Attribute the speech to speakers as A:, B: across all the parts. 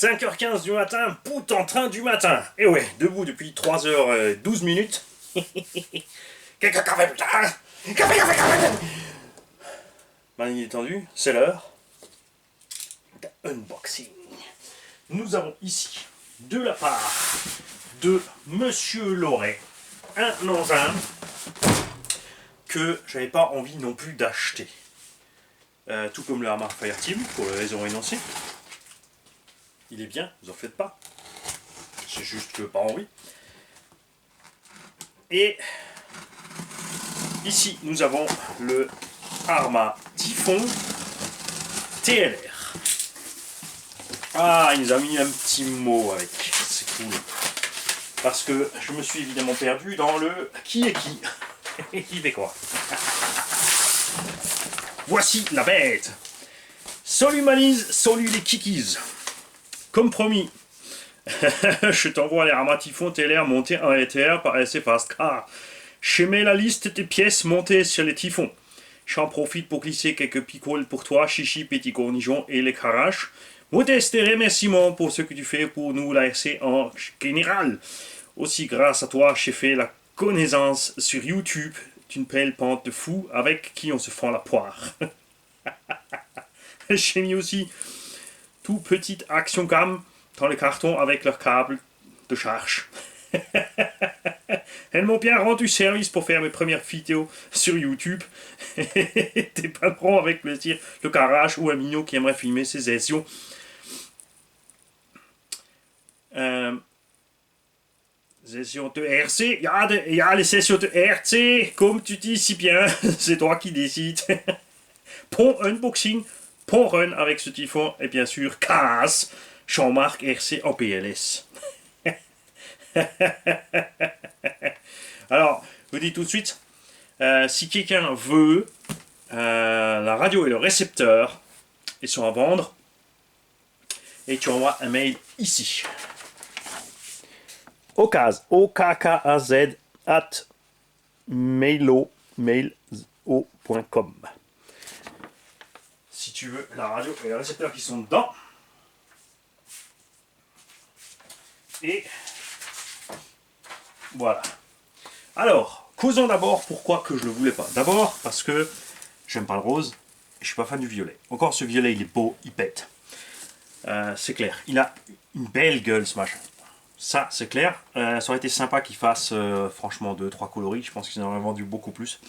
A: 5h15 du matin, bout en train du matin. Et ouais, debout depuis 3h12 minutes. Quelques cafés plus tard. Café. Manie étendue, c'est l'heure d'unboxing. Nous avons ici, de la part de Monsieur Loret, un engin que j'avais pas envie non plus d'acheter. Tout comme le Arma Fireteam, pour les raisons énoncées. Il est bien, vous en faites pas. C'est juste que pas envie. Et ici, nous avons le Arma Typhon TLR. Ah, il nous a mis un petit mot avec. C'est cool. Parce que je me suis évidemment perdu dans le qui est qui. Qui fait quoi. Voici la bête. Salut Manise, salut les kikis. Comme promis, je t'envoie les Arma Typhon TLR montés en LTR par SC Fast Car. Je mets la liste des pièces montées sur les Typhons. J'en profite pour glisser quelques picoles pour toi, Chichi, Petit Cornichon et les Caraches. Modeste remerciements pour ce que tu fais pour nous, la RC en général. Aussi grâce à toi, j'ai fait la connaissance sur YouTube d'une belle pente de fou avec qui on se fend la poire. J'ai mis aussi tout petite action cam dans les cartons avec leur câble de charge. Elles m'ont bien rendu service pour faire mes premières vidéos sur YouTube. T'es pas prêt avec plaisir le garage ou un minot qui aimerait filmer ses sessions. Session de RC, il y a les sessions de RC, comme tu dis si bien, c'est toi qui décides. Bon unboxing, bon run avec ce Typhon, et bien sûr, casse, Jean-Marc RC en PLS. Alors, je vous dis tout de suite, si quelqu'un veut, la radio et le récepteur, ils sont à vendre, et tu envoies un mail ici. Okaz, OKKAZ @mailo.com. Si tu veux la radio et les récepteurs qui sont dedans. Et voilà. Alors, causons d'abord pourquoi que je le voulais pas. D'abord parce que j'aime pas le rose et je suis pas fan du violet. Encore ce violet, il est beau, il pète. C'est clair. Il a une belle gueule ce machin. Ça, c'est clair. Ça aurait été sympa qu'ils fassent franchement 2-3 coloris. Je pense qu'ils en auraient vendu beaucoup plus.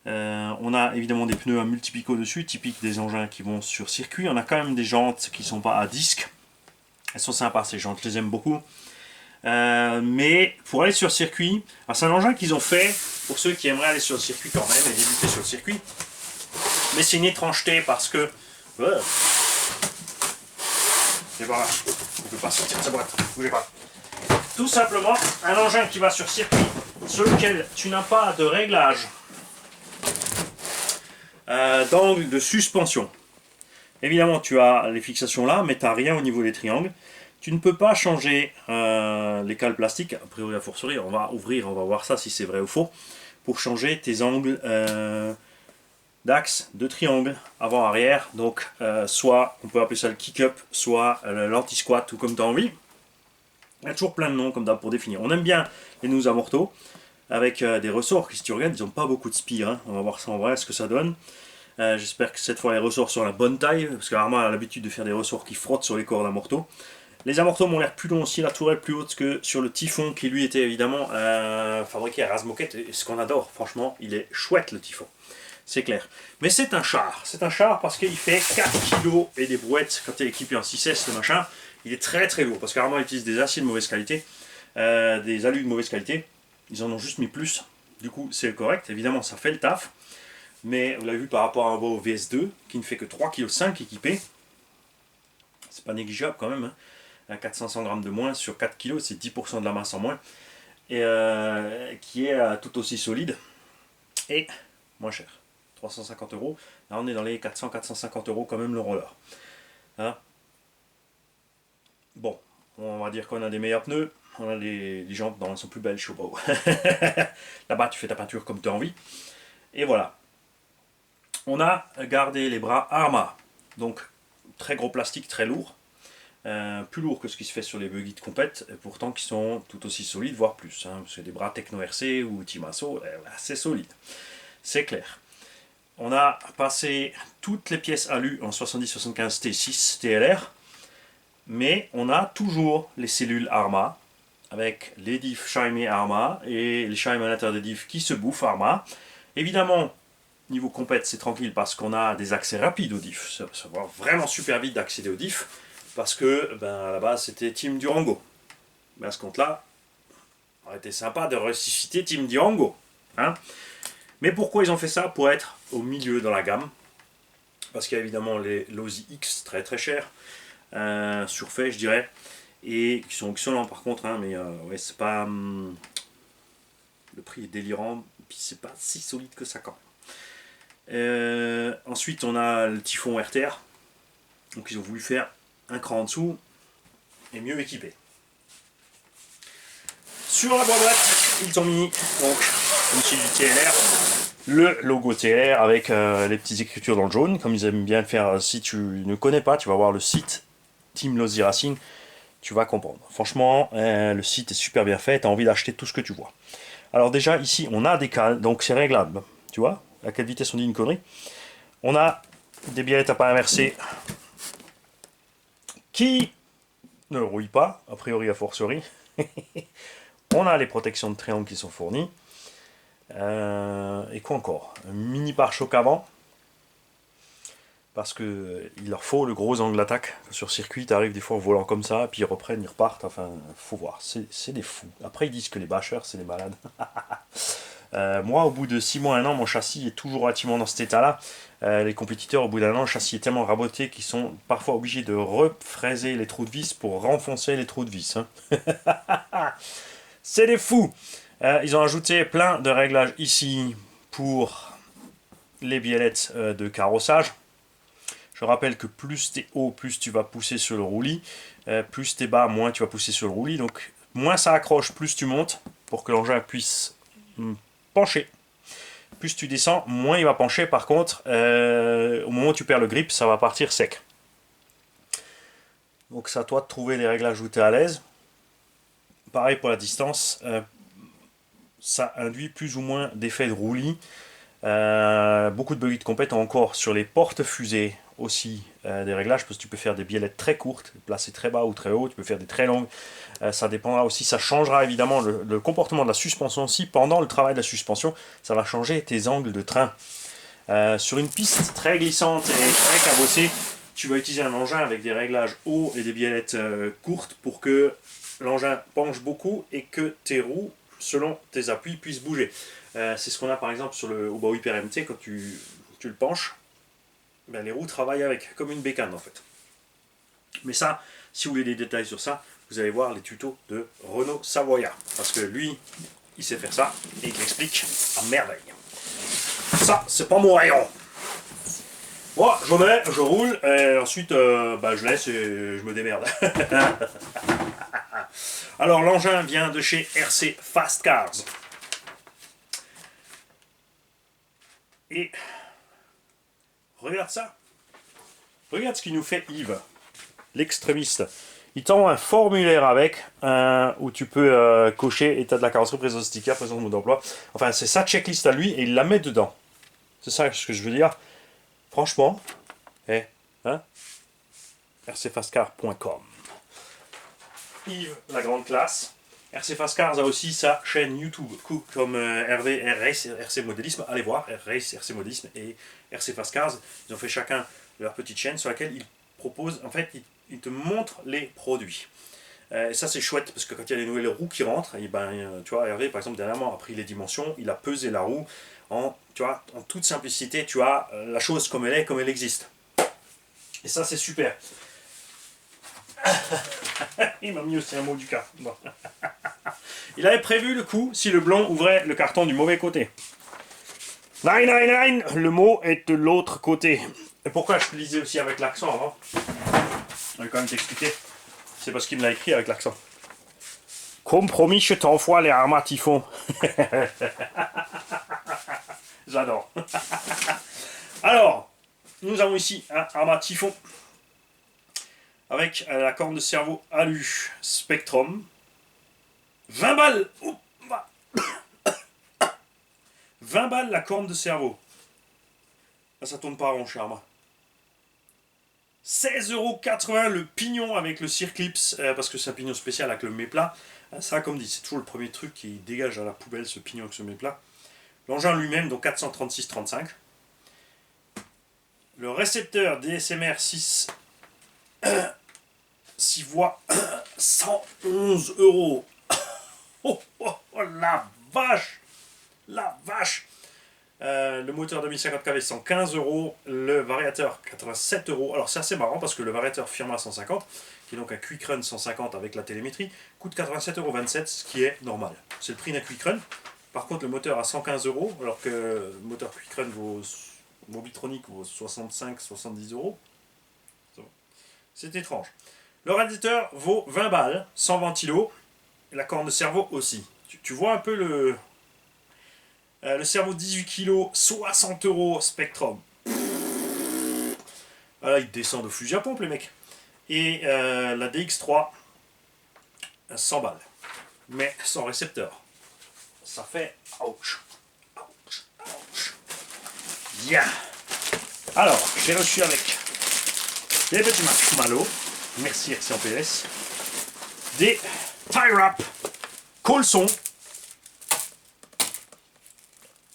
A: On a évidemment des pneus à multipico dessus, typiques des engins qui vont sur circuit. On a quand même des jantes qui ne sont pas à disque. Elles sont sympas ces jantes, je les aime beaucoup. Mais pour aller sur circuit, c'est un engin qu'ils ont fait pour ceux qui aimeraient aller sur le circuit quand même et débuter sur le circuit. Mais c'est une étrangeté parce que... Et voilà, on ne peut pas sortir de sa boîte, bougez pas. Tout simplement, un engin qui va sur circuit, sur lequel tu n'as pas de réglage d'angle de suspension. Évidemment, tu as les fixations là, mais tu n'as rien au niveau des triangles. Tu ne peux pas changer les cales plastiques, a priori à forcerie, on va ouvrir, on va voir ça si c'est vrai ou faux, pour changer tes angles d'axe de triangle avant-arrière. Donc soit on peut appeler ça le kick-up, soit l'anti-squat ou comme tu as envie. Il y a toujours plein de noms comme d'hab pour définir. On aime bien les nous amortos avec des ressorts qui, si tu regardes, ils n'ont pas beaucoup de spire. Hein. On va voir ça en vrai, ce que ça donne. J'espère que cette fois les ressorts sont à la bonne taille, parce que Arma a l'habitude de faire des ressorts qui frottent sur les cordes d'amortos. Les amortos m'ont l'air plus longs aussi, la tourelle plus haute que sur le Typhon, qui lui était évidemment fabriqué à Razmoquette, et ce qu'on adore, franchement, il est chouette le Typhon. C'est clair. Mais c'est un char parce qu'il fait 4 kg et des brouettes quand il est équipé en 6S, le machin. Il est très très lourd, parce qu'Arma utilise des aciers de mauvaise qualité, des alus de mauvaise qualité. Ils en ont juste mis plus, du coup c'est correct, évidemment ça fait le taf. Mais vous l'avez vu par rapport à un beau VS2 qui ne fait que 3,5 kg équipé. C'est pas négligeable quand même. Hein. 400 grammes de moins sur 4 kg, c'est 10% de la masse en moins. Et qui est tout aussi solide et moins cher. 350 €. Là on est dans les 400-450 € quand même le roller. Hein. Bon, on va dire qu'on a des meilleurs pneus. On a les jantes dans, elles sont plus belles, je sais pas. Là-bas tu fais ta peinture comme tu as envie. Et voilà. On a gardé les bras Arma, donc très gros plastique, très lourd, plus lourds que ce qui se fait sur les buggy de compète, et pourtant qui sont tout aussi solides, voire plus. Hein, parce que des bras Techno RC ou Timasso, c'est solide, c'est clair. On a passé toutes les pièces alu en 70-75 T6 TLR, mais on a toujours les cellules Arma, avec les diffs Shimey Arma et les Shimey à l'intérieur des diffs qui se bouffent Arma. Évidemment, niveau compète, c'est tranquille parce qu'on a des accès rapides aux diffs. Ça va vraiment super vite d'accéder aux diffs, parce que à la base c'était Team Durango. Mais à ce compte-là, ça aurait été sympa de ressusciter Team Durango. Hein. Mais pourquoi ils ont fait ça? Pour être au milieu dans la gamme. Parce qu'il y a évidemment les Losi X très très chers, surfaits je dirais, et qui sont excellents par contre, hein, mais ouais, c'est pas. Le prix est délirant, puis c'est pas si solide que ça quand même. Ensuite on a le Typhon RTR, donc ils ont voulu faire un cran en dessous et mieux équipé. Sur la boîte, ils ont mis donc ici du TLR, le logo TLR avec les petites écritures dans le jaune, comme ils aiment bien le faire. Si tu ne connais pas, tu vas voir le site Team Losi Racing, tu vas comprendre. Franchement, le site est super bien fait, tu as envie d'acheter tout ce que tu vois. Alors déjà, ici, on a des cales, donc c'est réglable. Tu vois à quelle vitesse on dit une connerie. On a des biellettes à pas inversées qui ne rouillent pas, a priori à forcerie. On a les protections de triangle qui sont fournies. Et quoi encore? Un mini pare-choc avant. Parce que il leur faut le gros angle d'attaque. Sur circuit, tu arrives des fois en volant comme ça, puis ils reprennent, ils repartent. Enfin, faut voir. C'est des fous. Après, ils disent que les bâcheurs, c'est des malades. Moi, au bout de 6 mois, 1 an, mon châssis est toujours relativement dans cet état-là. Les compétiteurs, au bout d'1 an, le châssis est tellement raboté qu'ils sont parfois obligés de refraiser les trous de vis pour renfoncer les trous de vis. Hein. C'est des fous. Ils ont ajouté plein de réglages ici pour les biellettes de carrossage. Je rappelle que plus t'es haut, plus tu vas pousser sur le roulis. Plus t'es bas, moins tu vas pousser sur le roulis. Donc moins ça accroche, plus tu montes pour que l'engin puisse pencher. Plus tu descends, moins il va pencher. Par contre, au moment où tu perds le grip, ça va partir sec. Donc c'est à toi de trouver les réglages où tu es à l'aise. Pareil pour la distance. Ça induit plus ou moins d'effet de roulis. Beaucoup de buggy de compète ont encore sur les portes fusées aussi des réglages, parce que tu peux faire des biellettes très courtes, placer très bas ou très haut, tu peux faire des très longues. Ça dépendra aussi, ça changera évidemment le comportement de la suspension aussi. Pendant le travail de la suspension, ça va changer tes angles de train. Sur une piste très glissante et très cabossée, tu vas utiliser un engin avec des réglages hauts et des biellettes courtes pour que l'engin penche beaucoup et que tes roues, selon tes appuis, puissent bouger. C'est ce qu'on a par exemple sur le Oba Hyper MT, quand tu le penches, les roues travaillent avec, comme une bécane en fait. Mais ça, si vous voulez des détails sur ça, vous allez voir les tutos de Renaud Savoyard, parce que lui, il sait faire ça, et il l'explique à merveille. Ça, c'est pas mon rayon. Moi, je mets, je roule, et ensuite, je laisse et je me démerde. Alors, l'engin vient de chez RC Fast Cars. Et regarde ça. Regarde ce qu'il nous fait Yves, l'extrémiste. Il t'envoie un formulaire avec, où tu peux cocher état de la carrosserie, présence de sticker, présence de mode d'emploi. Enfin, c'est sa checklist à lui et il la met dedans. C'est ça ce que je veux dire. Franchement, rcfastcar.com. Yves, la grande classe. RC Fast Cars a aussi sa chaîne YouTube, comme RV RC Modélisme. Allez voir, RC Modélisme et RC Fast Cars. Ils ont fait chacun leur petite chaîne sur laquelle ils proposent, en fait, ils te montrent les produits. Et ça c'est chouette parce que quand il y a des nouvelles roues qui rentrent, et tu vois, Hervé par exemple dernièrement a pris les dimensions, il a pesé la roue en toute simplicité, tu as la chose comme elle existe. Et ça c'est super. Il m'a mis aussi un mot du cas. Bon. Il avait prévu le coup si le blond ouvrait le carton du mauvais côté. 999, le mot est de l'autre côté. Et pourquoi je te lisais aussi avec l'accent avant? Je vais quand même t'expliquer. C'est parce qu'il me l'a écrit avec l'accent. Compromis, je t'envoie les Arma Typhon. J'adore. Alors, nous avons ici un Arma Typhon avec la corne de cerveau Alu Spectrum. 20 balles. 20 balles la corne de cerveau. Ah, ça tourne pas rond, cher moi. 16,80€ le pignon avec le Circlips, parce que c'est un pignon spécial avec le méplat. Ça, comme dit, c'est toujours le premier truc qui dégage à la poubelle, ce pignon avec ce méplat. L'engin lui-même, donc 436,35. Le récepteur DSMR 6 voix, 111€. Oh, oh, oh, la vache! La vache! Le moteur 2050 kW 115€, le variateur 87€. Alors c'est assez marrant parce que le variateur Firma 150, qui est donc un Quick Run 150 avec la télémétrie, coûte 87,27€, ce qui est normal. C'est le prix d'un Quick Run. Par contre le moteur à 115€, alors que le moteur Quick Run Mobitronic vaut 65-70€. C'est étrange. Le radiateur vaut 20 balles, 100 ventilos, la corne de cerveau aussi. Tu vois un peu le cerveau 18 kg, 60€ Spectrum. Là, ils descendent au fusil à pompe, les mecs. Et la DX3, 100 balles. Mais sans récepteur. Ça fait ouch. Ouch. Ouch. Yeah. Alors, j'ai reçu avec des petits marshmallows. Merci RC PS. Des tie wrap Colson.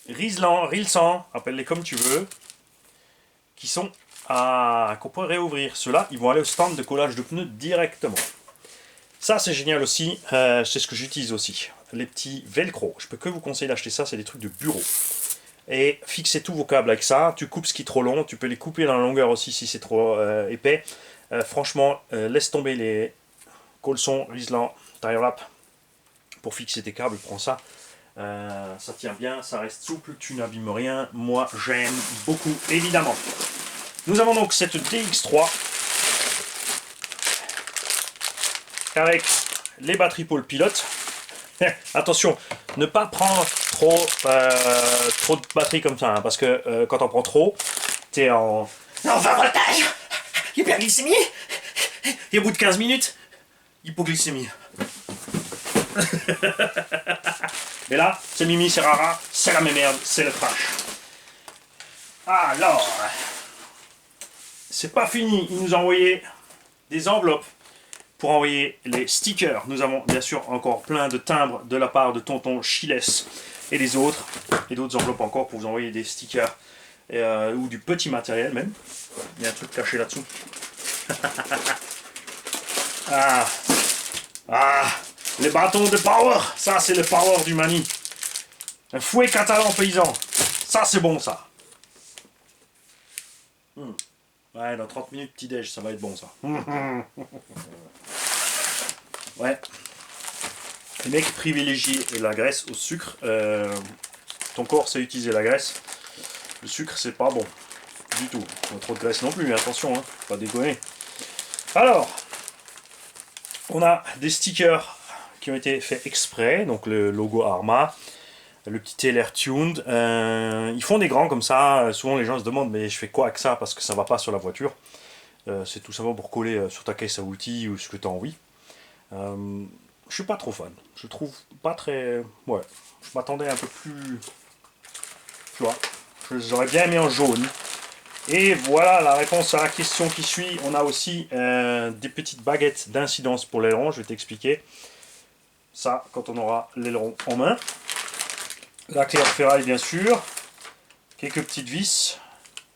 A: Rilsan, appelle-les comme tu veux, qui sont qu'on pourrait réouvrir. Ceux-là, ils vont aller au stand de collage de pneus directement. Ça, c'est génial aussi. C'est ce que j'utilise aussi. Les petits velcro. Je peux que vous conseiller d'acheter ça. C'est des trucs de bureau. Et fixez tous vos câbles avec ça. Tu coupes ce qui est trop long. Tu peux les couper dans la longueur aussi si c'est trop épais. Franchement, laisse tomber les Colson, Rilsan, tie wrap pour fixer tes câbles. Prends ça. Ça tient bien, ça reste souple, tu n'abîmes rien. Moi, j'aime beaucoup, évidemment. Nous avons donc cette DX3 avec les batteries pour le pilote. Attention, ne pas prendre trop de batteries comme ça, hein, parce que quand on prend trop, t'es en 20 voltage, hyperglycémie, et au bout de 15 minutes, hypoglycémie. Mais là, c'est Mimi, c'est Rara, c'est la même merde, c'est le crash. Alors, c'est pas fini, il nous a envoyé des enveloppes pour envoyer les stickers. Nous avons bien sûr encore plein de timbres de la part de tonton Chiles et les autres, et d'autres enveloppes encore pour vous envoyer des stickers ou du petit matériel même. Il y a un truc caché là-dessous. Les bâtons de power, ça c'est le power du Mani. Un fouet catalan paysan, ça c'est bon ça. Ouais, dans 30 minutes, petit déj, ça va être bon ça. Ouais. Les mecs privilégient la graisse au sucre. Ton corps sait utiliser la graisse. Le sucre, c'est pas bon. Du tout. Pas trop de graisse non plus, mais attention, hein, pas déconner. Alors, on a des stickers qui ont été faits exprès, donc le logo Arma, le petit TLR Tuned. Ils font des grands comme ça. Souvent les gens se demandent mais je fais quoi avec ça parce que ça va pas sur la voiture. C'est tout simplement pour coller sur ta caisse à outils ou ce que tu as envie. Je suis pas trop fan. Je trouve pas très. Ouais. Je m'attendais un peu plus. Tu vois. J'aurais bien aimé en jaune. Et voilà la réponse à la question qui suit. On a aussi des petites baguettes d'incidence pour l'aileron. Je vais t'expliquer. Ça, quand on aura l'aileron en main. La clé en ferraille, bien sûr. Quelques petites vis.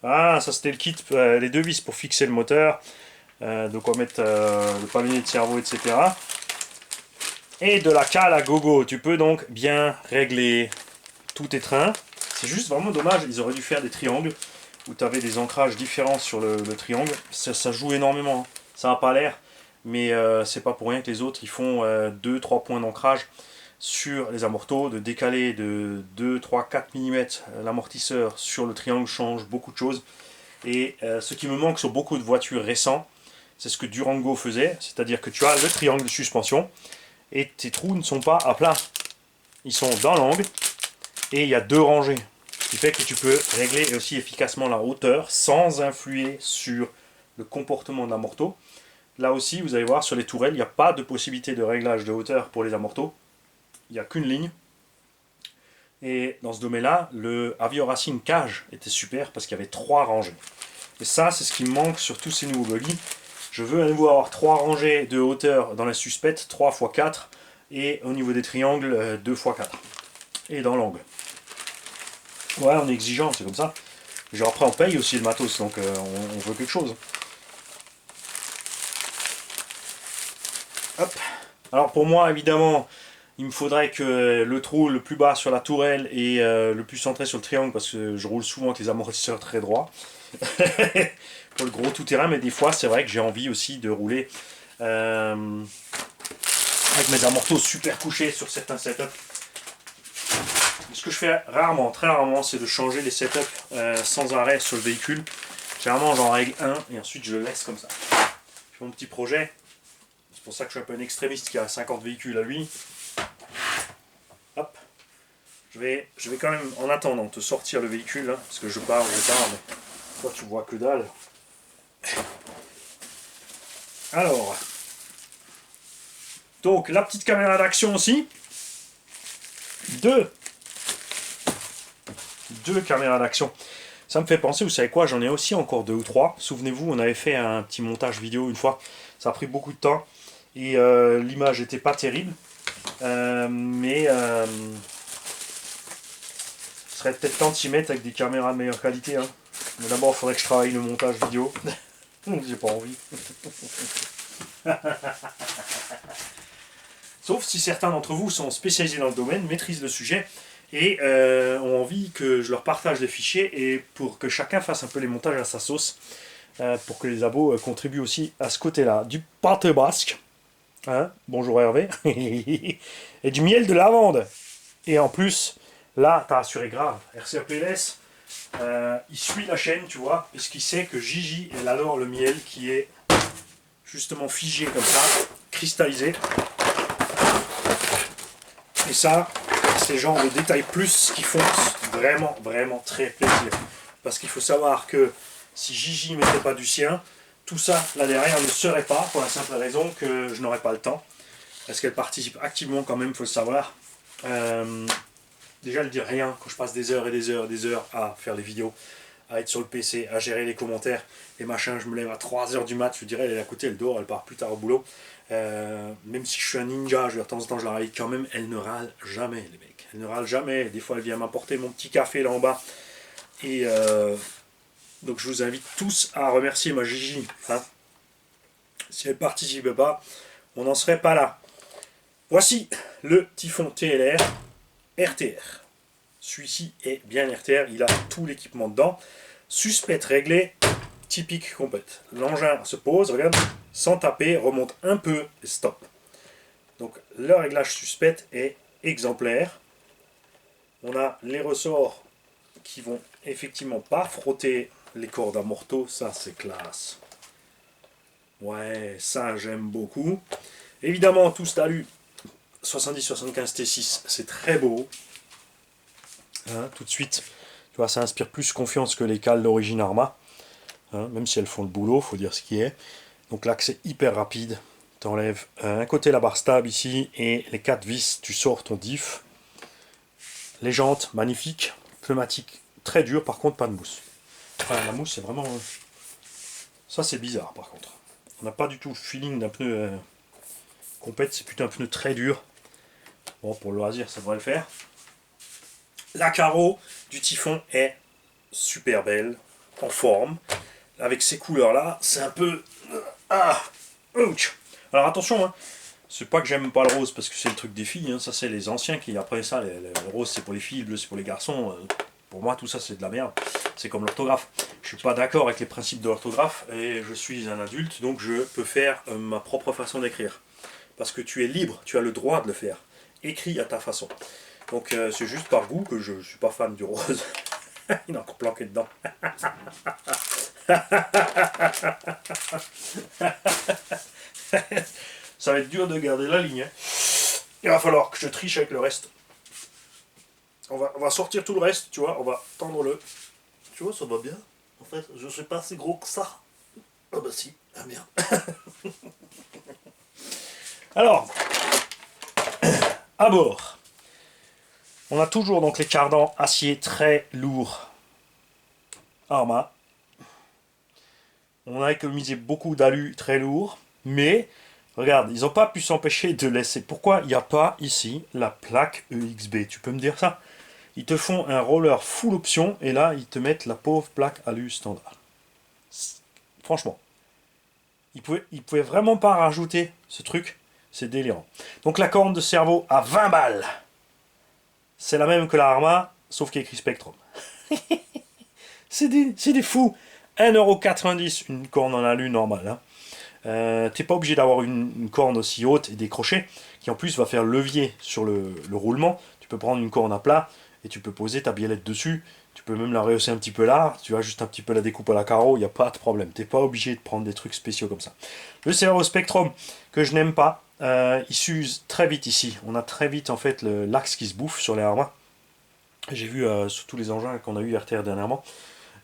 A: Ah, ça c'était le kit, les deux vis pour fixer le moteur. De quoi mettre le palonnier de cerveau, etc. Et de la cale à gogo. Tu peux donc bien régler tous tes trains. C'est juste vraiment dommage. Ils auraient dû faire des triangles où tu avais des ancrages différents sur le triangle. Ça joue énormément. Hein. Ça n'a pas l'air. Mais c'est pas pour rien que les autres ils font 2-3 points d'ancrage sur les amortos, de décaler de 2, 3, 4 mm l'amortisseur sur le triangle change beaucoup de choses. Et ce qui me manque sur beaucoup de voitures récentes, c'est ce que Durango faisait, c'est-à-dire que tu as le triangle de suspension et tes trous ne sont pas à plat. Ils sont dans l'angle et il y a deux rangées. Ce qui fait que tu peux régler aussi efficacement la hauteur sans influer sur le comportement de l'amorto. Là aussi, vous allez voir, sur les tourelles, il n'y a pas de possibilité de réglage de hauteur pour les amortos. Il n'y a qu'une ligne. Et dans ce domaine-là, le Avio Racing Cage était super parce qu'il y avait 3 rangées. Et ça, c'est ce qui me manque sur tous ces nouveaux buggy. Je veux à nouveau avoir 3 rangées de hauteur dans la suspette, 3 x 4, et au niveau des triangles, 2 x 4. Et dans l'angle. Ouais, on est exigeant, c'est comme ça. Genre après, on paye aussi le matos, donc on veut quelque chose. Hop. Alors pour moi, évidemment, il me faudrait que le trou le plus bas sur la tourelle et le plus centré sur le triangle, parce que je roule souvent avec les amortisseurs très droits. Pour le gros tout-terrain, mais des fois, c'est vrai que j'ai envie aussi de rouler avec mes amortos super couchés sur certains setups. Ce que je fais rarement, très rarement, c'est de changer les setups sans arrêt sur le véhicule. Généralement, j'en règle un et ensuite je le laisse comme ça. Je fais mon petit projet. C'est pour ça que je suis un peu un extrémiste qui a 50 véhicules à lui. Hop. Je vais quand même, en attendant, te sortir le véhicule, hein, parce que je parle, mais toi tu vois que dalle. Alors, donc la petite caméra d'action aussi. Deux caméras d'action. Ça me fait penser, vous savez quoi, j'en ai aussi encore 2 ou 3. Souvenez-vous, on avait fait un petit montage vidéo une fois. Ça a pris beaucoup de temps et l'image n'était pas terrible. Mais ce serait peut-être temps de s'y mettre avec des caméras de meilleure qualité. Hein. Mais d'abord, il faudrait que je travaille le montage vidéo. J'ai pas envie. Sauf si certains d'entre vous sont spécialisés dans le domaine, maîtrisent le sujet et ont envie que je leur partage les fichiers et pour que chacun fasse un peu les montages à sa sauce, pour que les abos contribuent aussi à ce côté-là. Du pâté basque, hein, bonjour Hervé, et du miel de lavande. Et en plus, là, t'as assuré grave, RCA PLS, il suit la chaîne, tu vois, parce qu'il sait que Gigi, elle adore le miel qui est justement figé comme ça, cristallisé. Et ça, c'est le genre de détails plus qui font vraiment, vraiment très plaisir. Parce qu'il faut savoir que si Gigi ne mettait pas du sien, tout ça là derrière ne serait pas, pour la simple raison que je n'aurais pas le temps. Parce qu'elle participe activement quand même, il faut le savoir. Déjà, elle ne dit rien quand je passe des heures et des heures et des heures à faire les vidéos, à être sur le PC, à gérer les commentaires, les machins. Je me lève à 3h du mat, je dirais, elle est à côté, elle dort, elle part plus tard au boulot. Même si je suis un ninja, de temps en temps je la réveille quand même, elle ne râle jamais, les mecs. Elle ne râle jamais. Des fois, elle vient m'apporter mon petit café là en bas. Et donc, je vous invite tous à remercier ma Gigi. Hein. Si elle ne participait pas, on n'en serait pas là. Voici le Typhon TLR RTR. Celui-ci est bien RTR, il a tout l'équipement dedans. Suspect réglé, typique complète. L'engin se pose, regarde, sans taper, remonte un peu et stop. Donc le réglage suspect est exemplaire. On a les ressorts qui vont effectivement pas frotter les cordes à morteau, ça c'est classe. Ouais, ça j'aime beaucoup. Évidemment, tout ce talus 70-75 T6, c'est très beau. Hein, tout de suite, tu vois, ça inspire plus confiance que les cales d'origine Arma. Hein, même si elles font le boulot, faut dire ce qui est. Donc l'accès hyper rapide. Tu enlèves un côté la barre stable ici et les 4 vis, tu sors ton diff. Les jantes, magnifiques. Pneumatique très dur, par contre pas de mousse. Enfin, la mousse c'est vraiment... Ça c'est bizarre par contre. On n'a pas du tout le feeling d'un pneu compète, c'est plutôt un pneu très dur. Bon, pour le loisir ça devrait le faire. La carreau du Typhon est super belle, en forme. Avec ces couleurs là, c'est un peu... ouch. Alors attention, hein. C'est pas que j'aime pas le rose parce que c'est le truc des filles, hein. Ça c'est les anciens qui après ça, le rose c'est pour les filles, le bleu c'est pour les garçons. Pour moi tout ça c'est de la merde. C'est comme l'orthographe. Je suis pas d'accord avec les principes de l'orthographe et je suis un adulte donc je peux faire ma propre façon d'écrire. Parce que tu es libre, tu as le droit de le faire. Écris à ta façon. Donc c'est juste par goût que je suis pas fan du rose. Il est encore planqué dedans. Ça va être dur de garder la ligne. Hein. Il va falloir que je triche avec le reste. On va sortir tout le reste, tu vois. On va tendre le. Tu vois, ça va bien. En fait, je suis pas si gros que ça. Oh bah si, ah merde. Alors, à bord, on a toujours donc les cardans acier très lourds. Arma. On a économisé beaucoup d'alu très lourd, mais regarde, ils n'ont pas pu s'empêcher de laisser. Pourquoi il n'y a pas ici la plaque EXB? Tu peux me dire ça? Ils te font un roller full option et là ils te mettent la pauvre plaque alu standard. Franchement, ils pouvaient vraiment pas rajouter ce truc. C'est délirant. Donc la corne de cerveau à 20 balles. C'est la même que la Arma, sauf qu'il y a écrit Spectrum. C'est des fous. 1,90€ une corne en alu normale. Hein. T'es pas obligé d'avoir une corne aussi haute et des crochets, qui en plus va faire levier sur le roulement. Tu peux prendre une corne à plat et tu peux poser ta biellette dessus. Tu peux même la rehausser un petit peu là. Tu as juste un petit peu la découpe à la carreau, il n'y a pas de problème. T'es pas obligé de prendre des trucs spéciaux comme ça. Le cerveau Spectrum, que je n'aime pas, il s'use très vite ici. On a très vite en fait l'axe qui se bouffe sur les armoires. J'ai vu sur tous les engins qu'on a eu RTR dernièrement.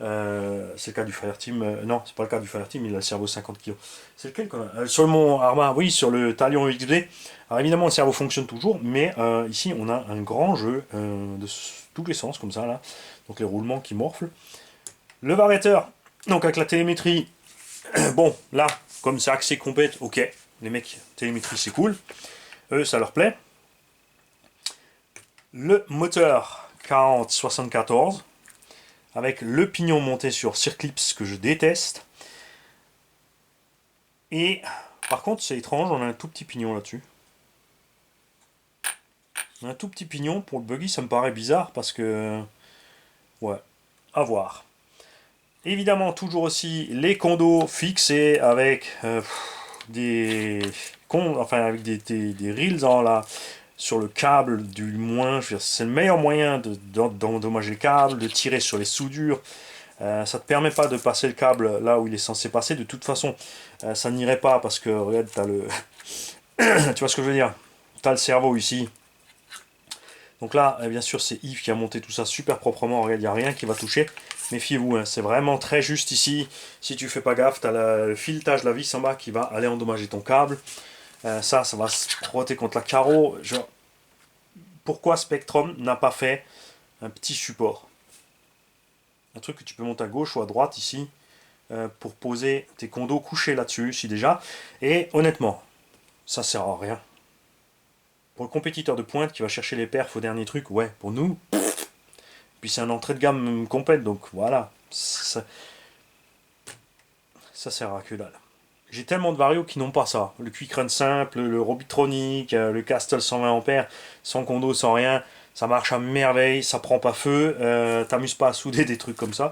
A: C'est le cas du Fireteam. Non, c'est pas le cas du Fireteam, il a le cerveau 50 kg. C'est lequel qu'on a sur mon Arma, oui, sur le Talion XB. Alors évidemment, le cerveau fonctionne toujours, mais ici, on a un grand jeu de tous les sens, comme ça, là. Donc les roulements qui morflent. Le variateur, donc avec la télémétrie, bon, là, comme c'est axé complète, ok. Les mecs, télémétrie, c'est cool. Eux, ça leur plaît. Le moteur 4074 avec le pignon monté sur Circlips que je déteste. Et par contre, c'est étrange, on a un tout petit pignon là-dessus. Un tout petit pignon pour le buggy, ça me paraît bizarre parce que. Ouais, à voir. Évidemment, toujours aussi les condos fixés avec avec des reels en là sur le câble du moins. C'est le meilleur moyen d'endommager le câble, de tirer sur les soudures. Ça te permet pas de passer le câble là où il est censé passer. De toute façon, ça n'irait pas parce que regarde, t'as le. Tu vois ce que je veux dire? T'as le cerveau ici. Donc là, bien sûr, c'est Yves qui a monté tout ça super proprement. Regarde, il n'y a rien qui va toucher. Méfiez-vous, hein, c'est vraiment très juste ici. Si tu fais pas gaffe, tu as le filetage, la vis en bas qui va aller endommager ton câble. Ça va se frotter contre la carreau. Pourquoi Spectrum n'a pas fait un petit support? Un truc que tu peux monter à gauche ou à droite ici pour poser tes condos couchés là-dessus, ici déjà. Et honnêtement, ça sert à rien. Pour le compétiteur de pointe qui va chercher les perfs au dernier truc, ouais, pour nous, puis c'est un entrée de gamme complète, donc voilà, ça sert à que dalle. J'ai tellement de varios qui n'ont pas ça. Le Quick Run simple, le Robitronic, le Castle 120 A, sans condo, sans rien, ça marche à merveille, ça prend pas feu, t'amuses pas à souder des trucs comme ça,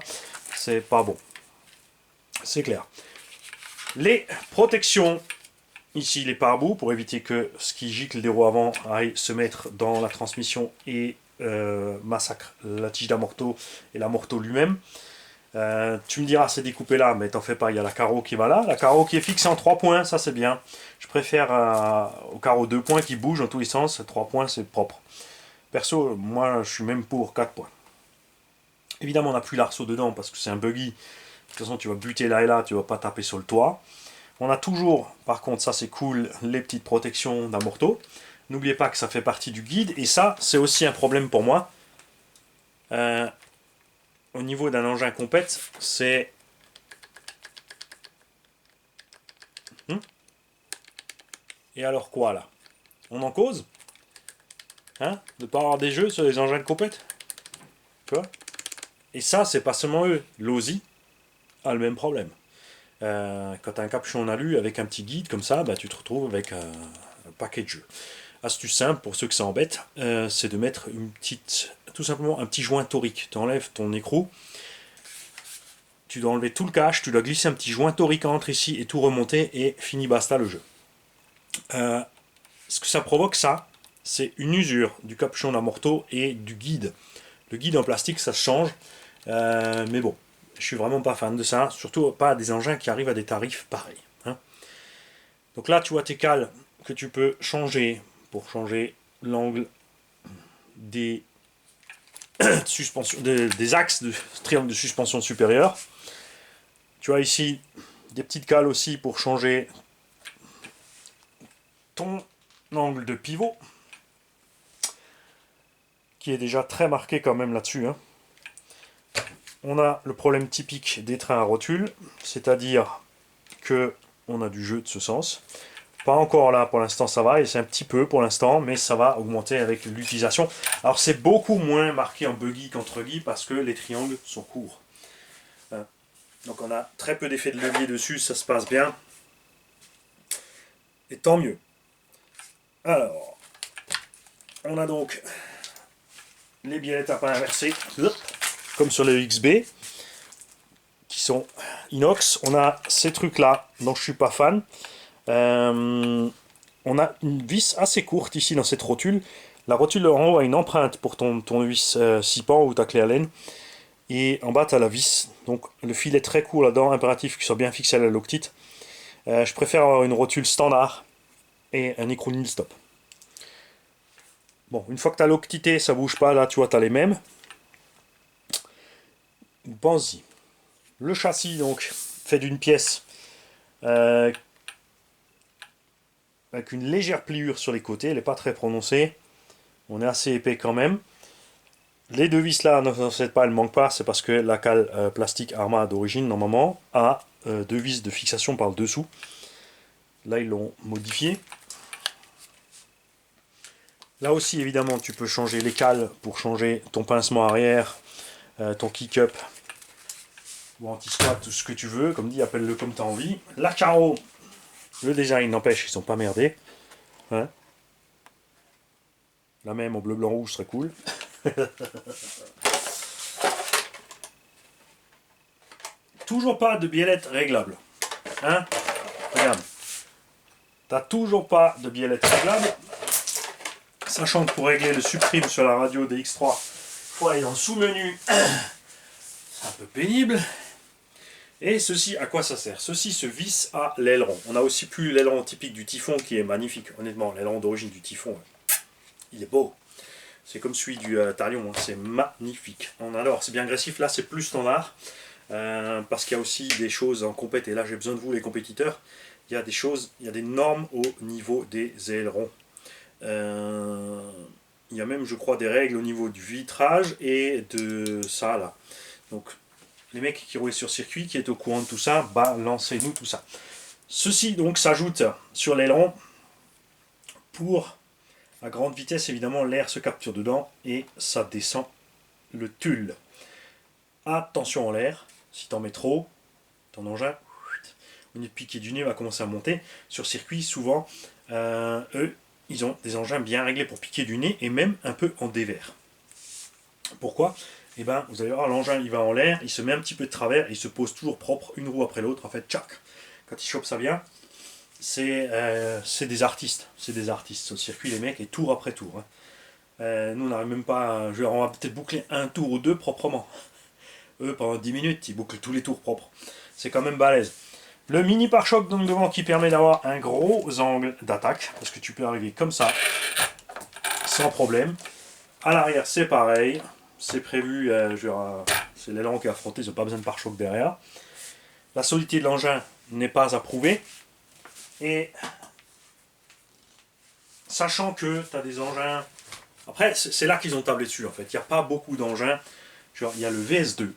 A: c'est pas bon. C'est clair. Les protections. Ici, les pare-boues pour éviter que ce qui gicle des roues avant aille se mettre dans la transmission et massacre la tige d'amorto et l'amorto lui-même. Tu me diras, c'est découpé là, mais t'en fais pas, il y a la carreau qui va là. La carreau qui est fixée en 3 points, ça c'est bien. Je préfère au carreau 2 points qui bouge dans tous les sens. 3 points, c'est propre. Perso, moi, je suis même pour 4 points. Évidemment, on n'a plus l'arceau dedans parce que c'est un buggy. De toute façon, tu vas buter là et là, tu vas pas taper sur le toit. On a toujours, par contre, ça c'est cool, les petites protections d'amorto. N'oubliez pas que ça fait partie du guide. Et ça, c'est aussi un problème pour moi. Au niveau d'un engin compète, c'est... Et alors quoi, là? On en cause? Hein? De pas avoir des jeux sur les engins de compète? Tu vois? Et ça, c'est pas seulement eux. L'Aussie a le même problème. Quand tu as un capuchon en alu avec un petit guide comme ça, bah, tu te retrouves avec un paquet de jeux. Astuce simple pour ceux que ça embête, c'est de mettre tout simplement un petit joint torique. Tu enlèves ton écrou, tu dois enlever tout le cache, tu dois glisser un petit joint torique entre ici et tout remonter et fini basta le jeu. Ce que ça provoque, ça, c'est une usure du capuchon d'amorto et du guide. Le guide en plastique, ça se change, mais bon, je suis vraiment pas fan de ça, surtout pas des engins qui arrivent à des tarifs pareils. Hein. Donc là, tu vois tes cales que tu peux changer pour changer l'angle des suspensions, des axes de triangle de suspension supérieure. Tu vois ici, Des petites cales aussi pour changer ton angle de pivot, qui est déjà très marqué quand même là-dessus, hein. On a le problème typique des trains à rotule, c'est-à-dire que on a du jeu de ce sens. Pas encore là pour l'instant, ça va, et c'est un petit peu pour l'instant, mais ça va augmenter avec l'utilisation. Alors c'est beaucoup moins marqué en buggy qu'en truggy parce que les triangles sont courts. Donc on a très peu d'effet de levier dessus, ça se passe bien. Et tant mieux. Alors, on a donc les biellettes à pain inversées, comme sur le XB, qui sont inox. On a ces trucs-là dont je suis pas fan. On a une vis assez courte ici dans cette rotule. La rotule en haut a une empreinte pour ton vis 6 pans ou ta clé Allen. Et en bas, tu as la vis. Donc le fil est très court là-dedans, impératif qu'il soit bien fixé à la loctite. Je préfère avoir une rotule standard et un écrou nil stop. Bon, une fois que tu as loctité, ça bouge pas. Là, tu vois, tu as les mêmes. Pense-y. Le châssis, donc, fait d'une pièce avec une légère pliure sur les côtés. Elle n'est pas très prononcée. On est assez épais quand même. Les deux vis là, ne vous pas, elles ne manquent pas. C'est parce que la cale plastique Arma d'origine, normalement, a deux vis de fixation par le dessous. Là, ils l'ont modifié. Là aussi, évidemment, tu peux changer les cales pour changer ton pincement arrière, ton kick-up ou anti-squat, tout ce que tu veux. Comme dit, appelle-le comme tu as envie. La carreau, le design n'empêche, ils sont pas merdés. Hein, la même au bleu, blanc, rouge serait cool. Toujours pas de biellette réglable. Hein, regarde. T'as toujours pas de biellette réglable. Sachant que pour régler le supprime sur la radio DX3, il faut aller dans le sous-menu. C'est un peu pénible. Et ceci, à quoi ça sert? Ceci se visse à l'aileron. On a aussi plus l'aileron typique du Typhon qui est magnifique. Honnêtement, l'aileron d'origine du Typhon, il est beau. C'est comme celui du Talion, hein. C'est magnifique. On adore, c'est bien agressif. Là, c'est plus standard. Parce qu'il y a aussi des choses en compète. Et là, j'ai besoin de vous, les compétiteurs. Il y a des choses, il y a des normes au niveau des ailerons. Il y a même, je crois, des règles au niveau du vitrage et de ça là. Donc, les mecs qui roulaient sur circuit, qui est au courant de tout ça, balancez-nous tout ça. Ceci donc s'ajoute sur l'aileron pour, à grande vitesse, évidemment, l'air se capture dedans et ça descend le tulle. Attention en l'air, si t'en mets trop, ton engin, au lieu de piquer du nez, va commencer à monter. Sur circuit, souvent, eux, ils ont des engins bien réglés pour piquer du nez et même un peu en dévers. Pourquoi? Eh ben, vous allez voir, l'engin il va en l'air, il se met un petit peu de travers, et il se pose toujours propre, une roue après l'autre. En fait, tchac, quand il chope ça bien, c'est des artistes. C'est des artistes au circuit, les mecs, et tour après tour. Hein. Nous, on n'arrive même pas. On va peut-être boucler un tour ou deux proprement. Eux, pendant 10 minutes, ils bouclent tous les tours propres. C'est quand même balèze. Le mini pare-choc donc devant qui permet d'avoir un gros angle d'attaque, parce que tu peux arriver comme ça, sans problème. À l'arrière, c'est pareil. C'est prévu, c'est l'aileron qui est affronté, ils n'ont pas besoin de pare-choc derrière. La solidité de l'engin n'est pas approuvée. Et sachant que tu as des engins... Après, c'est là qu'ils ont tablé dessus en fait. Il n'y a pas beaucoup d'engins. Genre, il y a le VS2.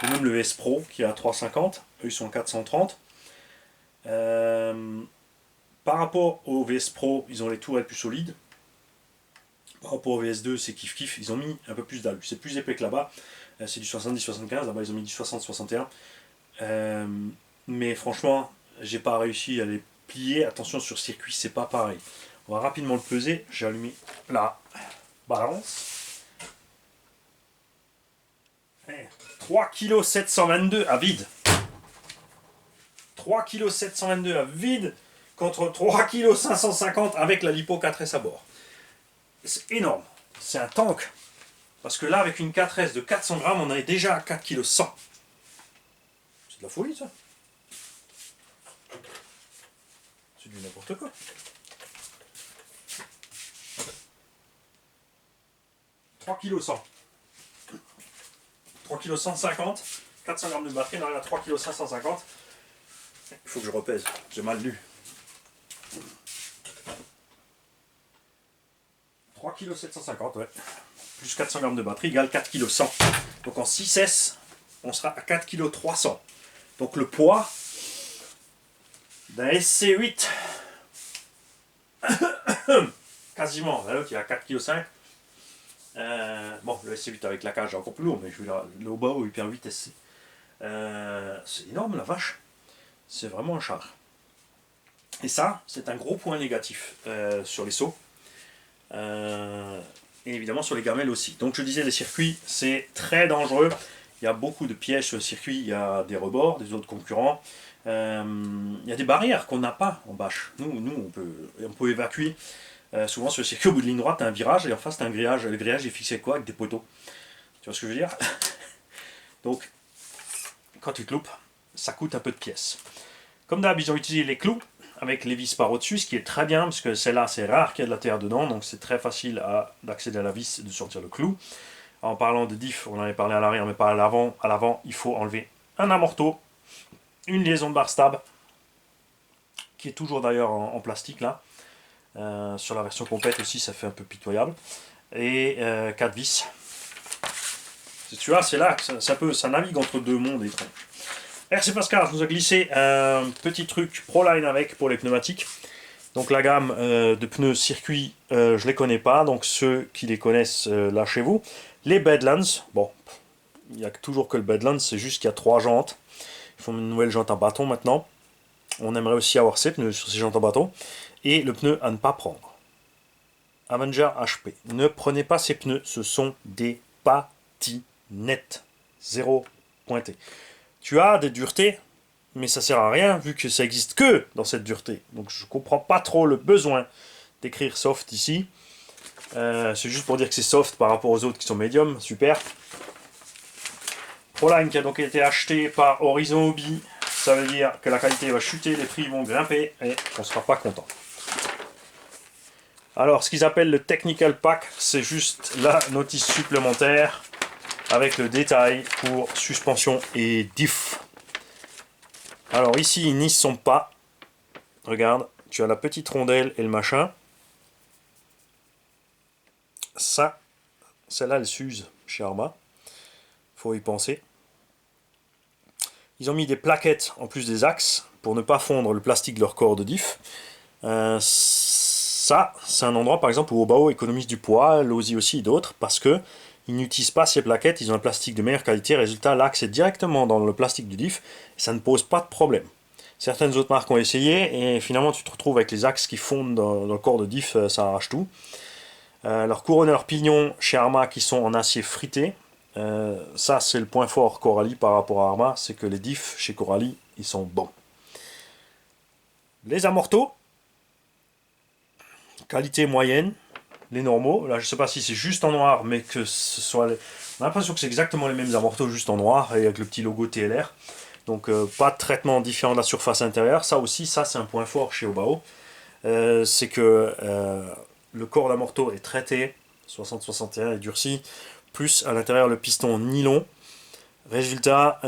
A: Et même le VS Pro qui est à 350. Eux, ils sont à 430. Par rapport au VS Pro, ils ont les tours les plus solides. Par rapport au VS2, c'est kiff-kiff. Ils ont mis un peu plus d'alu. C'est plus épais que là-bas. C'est du 70-75. Là-bas, ils ont mis du 60-61. Mais franchement, j'ai pas réussi à les plier. Attention, sur circuit, c'est pas pareil. On va rapidement le peser. J'ai allumé la balance. 3,722 kg à vide. 3,722 kg à vide contre 3,550 kg avec la Lipo 4S à bord. C'est énorme. C'est un tank. Parce que là, avec une 4S de 400 grammes, on est déjà à 4,1 kg. C'est de la folie, ça. C'est du n'importe quoi. 3,1 kg. 3,150 kg, 400 grammes de batterie, on arrive à 3,550 kg. faut que je repèse, j'ai mal lu. 3,750 kg, ouais. Plus 400 grammes de batterie égale 4,1 kg. Donc en 6S, on sera à 4,3 kg. Donc le poids d'un SC8, quasiment, l'autre il est à 4,5 kg. Bon, le SC8 avec la cage est encore plus lourd, mais je vais le Obao Hyper 8 SC. C'est énorme la vache. C'est vraiment un char. Et ça, c'est un gros point négatif sur les sauts. Et évidemment sur les gamelles aussi. Donc je disais, les circuits, c'est très dangereux. Il y a beaucoup de pièges sur le circuit. Il y a des rebords, des autres concurrents. Il y a des barrières qu'on n'a pas en bâche. Nous on peut évacuer. Souvent sur le circuit, au bout de ligne droite, tu as un virage et en face, tu as un grillage. Le grillage est fixé quoi? Avec des poteaux. Tu vois ce que je veux dire? Donc, quand tu te loupes, ça coûte un peu de pièces. Comme d'hab, ils ont utilisé les clous avec les vis par au-dessus, ce qui est très bien, parce que celle-là, c'est rare qu'il y ait de la terre dedans, donc c'est très facile d'accéder à la vis et de sortir le clou. En parlant de diff, on en avait parlé à l'arrière, mais pas à l'avant. À l'avant, il faut enlever un amorto, une liaison de barre stab, qui est toujours d'ailleurs en plastique là. Sur la version complète aussi, ça fait un peu pitoyable. Et 4 vis. Tu vois, c'est là que ça navigue entre deux mondes étranges. RC Pascal nous a glissé un petit truc Proline avec pour les pneumatiques. Donc la gamme de pneus circuit, je les connais pas, donc ceux qui les connaissent, lâchez-vous. Les Badlands, bon, il n'y a toujours que le Badlands, c'est juste qu'il y a 3 jantes. Ils font une nouvelle jante en bâton maintenant. On aimerait aussi avoir ces pneus sur ces jantes en bâton. Et le pneu à ne pas prendre. Avenger HP. Ne prenez pas ces pneus, ce sont des patinettes. Zéro pointé. Tu as des duretés, mais ça sert à rien vu que ça existe que dans cette dureté. Donc je comprends pas trop le besoin d'écrire soft ici. C'est juste pour dire que c'est soft par rapport aux autres qui sont médium. Super. Proline qui a donc été acheté par Horizon Hobby. Ça veut dire que la qualité va chuter, les prix vont grimper et on ne sera pas content. Alors, ce qu'ils appellent le Technical Pack, c'est juste la notice supplémentaire avec le détail pour suspension et diff. Alors ici, ils n'y sont pas. Regarde, tu as la petite rondelle et le machin. Ça, celle-là, elle s'use chez Arma. Faut y penser. Ils ont mis des plaquettes en plus des axes pour ne pas fondre le plastique de leur corps de diff. Ça, c'est un endroit par exemple où Obao économise du poids, l'Osi aussi et d'autres, parce que ils n'utilisent pas ces plaquettes, ils ont un plastique de meilleure qualité, résultat l'axe est directement dans le plastique du diff, et ça ne pose pas de problème. Certaines autres marques ont essayé, et finalement tu te retrouves avec les axes qui fondent dans le corps de diff, ça arrache tout. Leurs couronnes et leurs pignons chez Arma qui sont en acier frité, ça c'est le point fort Coralie par rapport à Arma, c'est que les diffs chez Coralie, ils sont bons. Les amortos, qualité moyenne, les normaux. Là, je ne sais pas si c'est juste en noir, mais que ce soit... On a l'impression que c'est exactement les mêmes amortos, juste en noir, et avec le petit logo TLR. Donc, pas de traitement différent de la surface intérieure. Ça aussi, ça c'est un point fort chez Obao. C'est que le corps d'amorto est traité, 60-61 est durci, plus à l'intérieur le piston nylon. Résultat,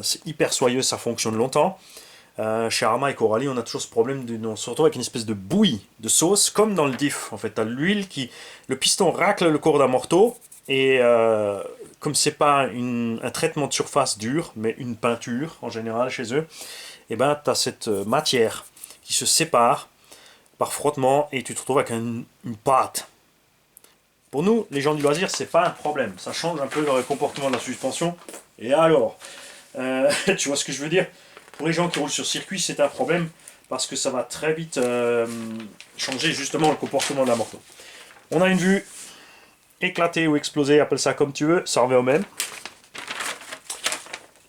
A: c'est hyper soyeux, ça fonctionne longtemps. Chez Arma et Coralie, on a toujours ce problème on se retrouve avec une espèce de bouillie de sauce, comme dans le diff. En fait, tu as l'huile qui. Le piston racle le corps d'amorto, et comme c'est pas un traitement de surface dur, mais une peinture en général chez eux, et ben tu as cette matière qui se sépare par frottement et tu te retrouves avec une pâte. Pour nous, les gens du loisir, c'est pas un problème. Ça change un peu le comportement de la suspension. Et alors, tu vois ce que je veux dire? Pour les gens qui roulent sur circuit, c'est un problème parce que ça va très vite changer justement le comportement de la moto. On a une vue éclatée ou explosée, appelle ça comme tu veux, ça revient au même.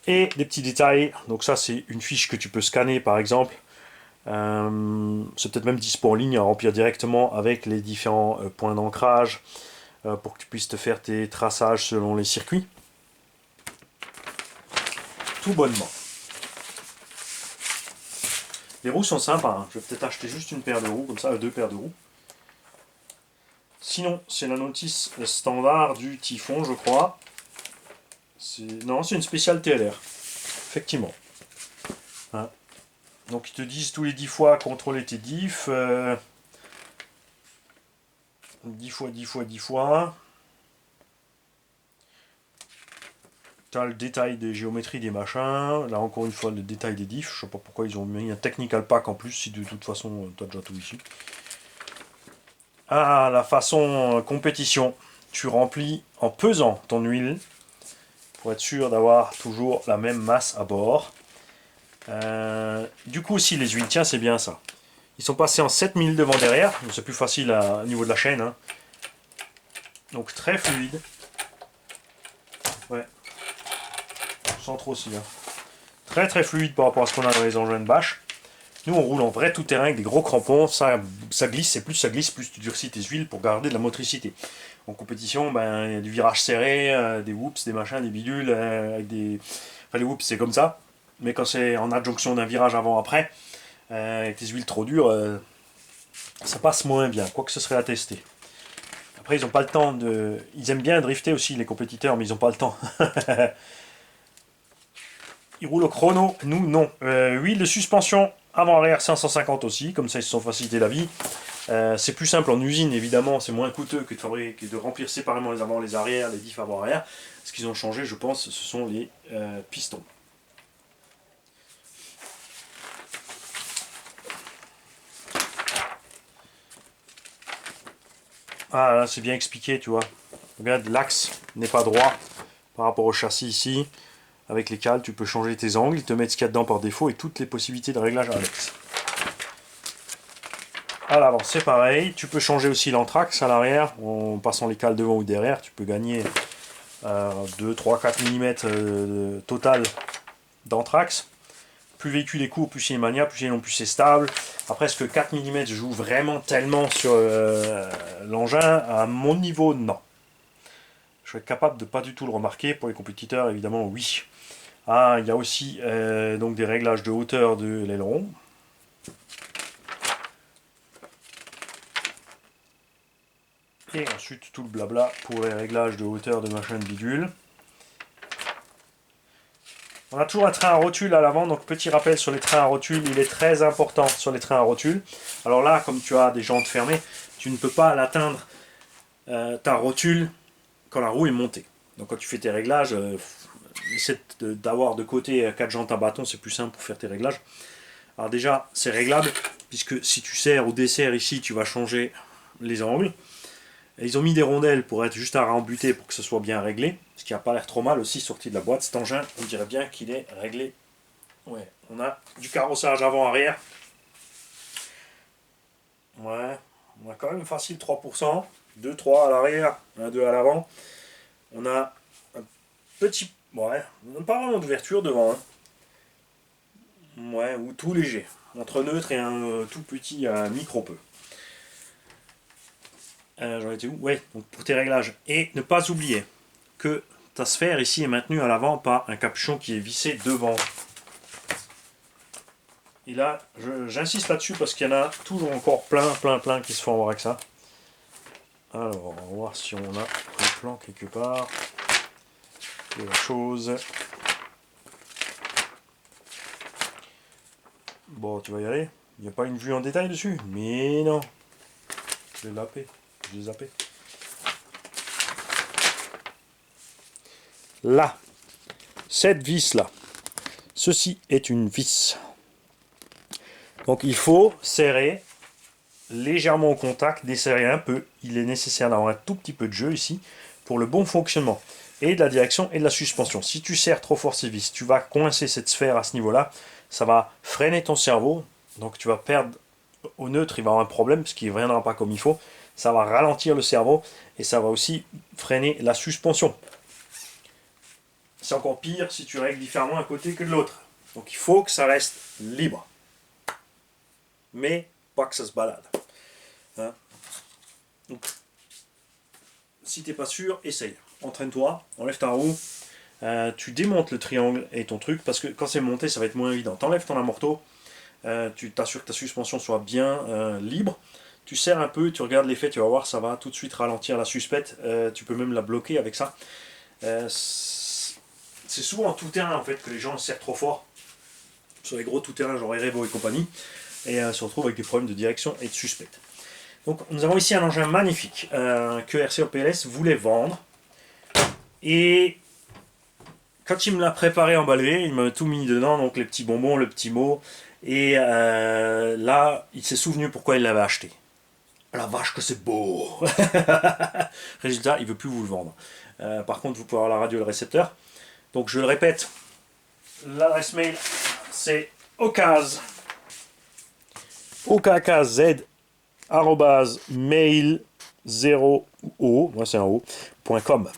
A: Et des petits détails, donc ça c'est une fiche que tu peux scanner par exemple. C'est peut-être même dispo en ligne à remplir directement avec les différents points d'ancrage pour que tu puisses te faire tes traçages selon les circuits. Tout bonnement. Les roues sont sympas, hein. Je vais peut-être acheter juste une paire de roues, comme ça, deux paires de roues. Sinon, c'est la notice standard du Typhon, je crois. Non, c'est une spéciale TLR. Effectivement. Hein. Donc ils te disent tous les 10 fois contrôler tes diffs. 10 fois, 10 fois, 10 fois. Tu as le détail des géométries des machins. Là encore une fois le détail des diffs. Je sais pas pourquoi ils ont mis un technical pack en plus si de toute façon tu as déjà tout ici. Ah, la façon compétition. Tu remplis en pesant ton huile pour être sûr d'avoir toujours la même masse à bord. Du coup aussi les huiles, tiens c'est bien ça. Ils sont passés en 7000 devant derrière, c'est plus facile au niveau de la chaîne. Hein. Donc très fluide. Ouais. Sans trop aussi. Hein. Très très fluide par rapport à ce qu'on a dans les engins de bâche. Nous on roule en vrai tout terrain avec des gros crampons, ça glisse, et plus ça glisse, plus tu durcis tes huiles pour garder de la motricité. En compétition, ben, il y a du virage serré, des whoops, des machins, des bidules, avec des. Enfin les whoops c'est comme ça, mais quand c'est en adjonction d'un virage avant-après, avec des huiles trop dures, ça passe moins bien, quoique ce serait à tester. Après ils n'ont pas le temps de. Ils aiment bien drifter aussi les compétiteurs, mais ils n'ont pas le temps. Ils roulent au chrono, nous non. Huile de suspension avant-arrière 550 aussi, comme ça ils se sont facilité la vie. C'est plus simple en usine évidemment, c'est moins coûteux que de fabriquer, de remplir séparément les avant, les arrières, les diffs avant-arrière. Ce qu'ils ont changé, je pense, ce sont les pistons. Ah là c'est bien expliqué, tu vois. Regarde, l'axe n'est pas droit par rapport au châssis ici. Avec les cales, tu peux changer tes angles, ils te mettent ce qu'il y a dedans par défaut et toutes les possibilités de réglage à l'axe. À l'avant, c'est pareil. Tu peux changer aussi l'anthrax à l'arrière en passant les cales devant ou derrière. Tu peux gagner 2, 3, 4 mm total d'anthrax. Plus le véhicule est court, plus il est maniable, plus il est long, plus c'est stable. Après, est-ce que 4 mm joue vraiment tellement sur l'engin? À mon niveau, non. Je vais être capable de pas du tout le remarquer. Pour les compétiteurs, évidemment, oui. Ah, il y a aussi donc des réglages de hauteur de l'aileron. Et ensuite tout le blabla pour les réglages de hauteur de machin de bidule. On a toujours un train à rotule à l'avant, donc petit rappel sur les trains à rotule, il est très important sur les trains à rotule. Alors là, comme tu as des jantes fermées, tu ne peux pas l'atteindre ta rotule quand la roue est montée. Donc quand tu fais tes réglages, essaie d'avoir de côté 4 jantes à bâton, c'est plus simple pour faire tes réglages. Alors déjà, c'est réglable, puisque si tu serres ou desserres ici, tu vas changer les angles. Et ils ont mis des rondelles pour être juste à rembuter pour que ce soit bien réglé, ce qui n'a pas l'air trop mal aussi sorti de la boîte. Cet engin, on dirait bien qu'il est réglé. Ouais, on a du carrossage avant-arrière. Ouais, on a quand même facile 3%, 2-3 à l'arrière, 1-2 à l'avant. On a un petit... Ouais, on n'a pas vraiment d'ouverture devant. Hein. Ouais, ou tout léger. Entre neutre et un tout petit micro-peu. J'en étais où? Ouais, donc pour tes réglages. Et ne pas oublier que ta sphère ici est maintenue à l'avant par un capuchon qui est vissé devant. Et là, j'insiste là-dessus parce qu'il y en a toujours encore plein qui se font avoir avec ça. Alors, on va voir si on a le plan quelque part. Et la chose. Bon, tu vas y aller. Il n'y a pas une vue en détail dessus. Mais non. Je l'ai zappé. Je l'ai zappé. Là. Cette vis-là. Ceci est une vis. Donc il faut serrer légèrement au contact, desserrer un peu. Il est nécessaire d'avoir un tout petit peu de jeu ici pour le bon fonctionnement et de la direction et de la suspension. Si tu serres trop fort ces vis, tu vas coincer cette sphère à ce niveau-là. Ça va freiner ton cerveau. Donc tu vas perdre au neutre, il va avoir un problème parce qu'il ne viendra pas comme il faut. Ça va ralentir le cerveau et ça va aussi freiner la suspension. C'est encore pire si tu règles différemment un côté que de l'autre. Donc il faut que ça reste libre. Mais pas que ça se balade. Hein? Donc, si t'es pas sûr, essaye. Entraîne-toi, enlève ta roue, tu démontes le triangle et ton truc, parce que quand c'est monté, ça va être moins évident. T'enlèves ton amorto, tu t'assures que ta suspension soit bien libre, tu serres un peu, tu regardes l'effet, tu vas voir, ça va tout de suite ralentir la suspette, tu peux même la bloquer avec ça. C'est souvent en tout terrain en fait que les gens serrent trop fort. sur les gros tout-terrain genre Erevo et compagnie, et se retrouve avec des problèmes de direction et de suspect. Donc nous avons ici un engin magnifique que RCO PLS voulait vendre, et quand il me l'a préparé emballé, il m'a tout mis dedans, donc les petits bonbons, le petit mot, et là il s'est souvenu pourquoi il l'avait acheté. La vache que c'est beau. Résultat, il veut plus vous le vendre. Par contre, vous pouvez avoir la radio et le récepteur. Donc je le répète, l'adresse mail c'est okaz mail 0 o, moi c'est un o.com.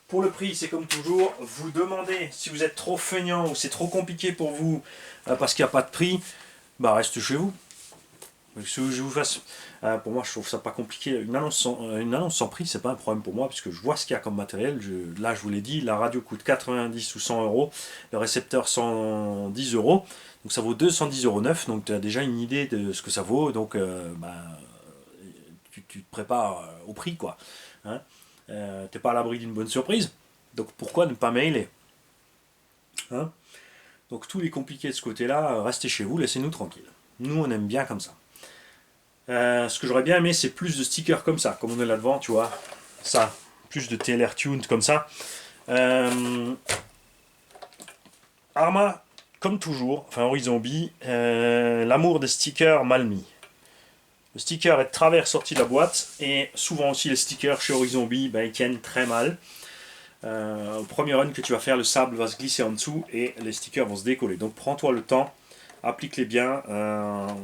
A: Pour le prix, c'est comme toujours, vous demandez si vous êtes trop feignant ou c'est trop compliqué pour vous parce qu'il n'y a pas de prix, bah reste chez vous. Ce que je vous fasse, pour moi je trouve ça pas compliqué. Une annonce sans prix, c'est pas un problème pour moi puisque je vois ce qu'il y a comme matériel. Là je vous l'ai dit, la radio coûte 90 ou 100 euros, le récepteur 110 euros, donc ça vaut 210,9 euros. Donc tu as déjà une idée de ce que ça vaut, donc tu te prépares au prix quoi. Hein, t'es pas à l'abri d'une bonne surprise, donc pourquoi ne pas mailer, hein? Donc tous les compliqués de ce côté-là, restez chez vous, laissez-nous tranquilles. Nous on aime bien comme ça. Ce que j'aurais bien aimé, c'est plus de stickers comme ça, comme on est là devant, tu vois. Ça, plus de TLR tuned comme ça. Arma, comme toujours, enfin Horizonby, l'amour des stickers mal mis. Le sticker est de travers sorti de la boîte, et souvent aussi les stickers chez Horizonby, ils tiennent très mal. Au premier run que tu vas faire, le sable va se glisser en dessous et les stickers vont se décoller. Donc prends-toi le temps, applique-les bien,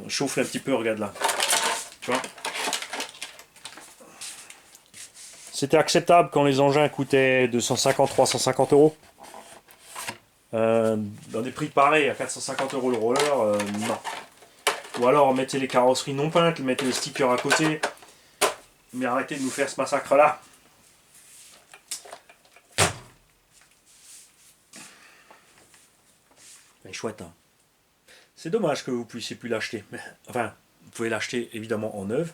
A: chauffe-les un petit peu, regarde là. Tu vois, c'était acceptable quand les engins coûtaient 250-350 euros. Dans des prix pareils, à 450 euros le roller, non. Ou alors mettez les carrosseries non peintes, mettez les stickers à côté. Mais arrêtez de nous faire ce massacre là. Elle est chouette, hein. C'est dommage que vous puissiez plus l'acheter. Enfin, vous pouvez l'acheter évidemment en neuf.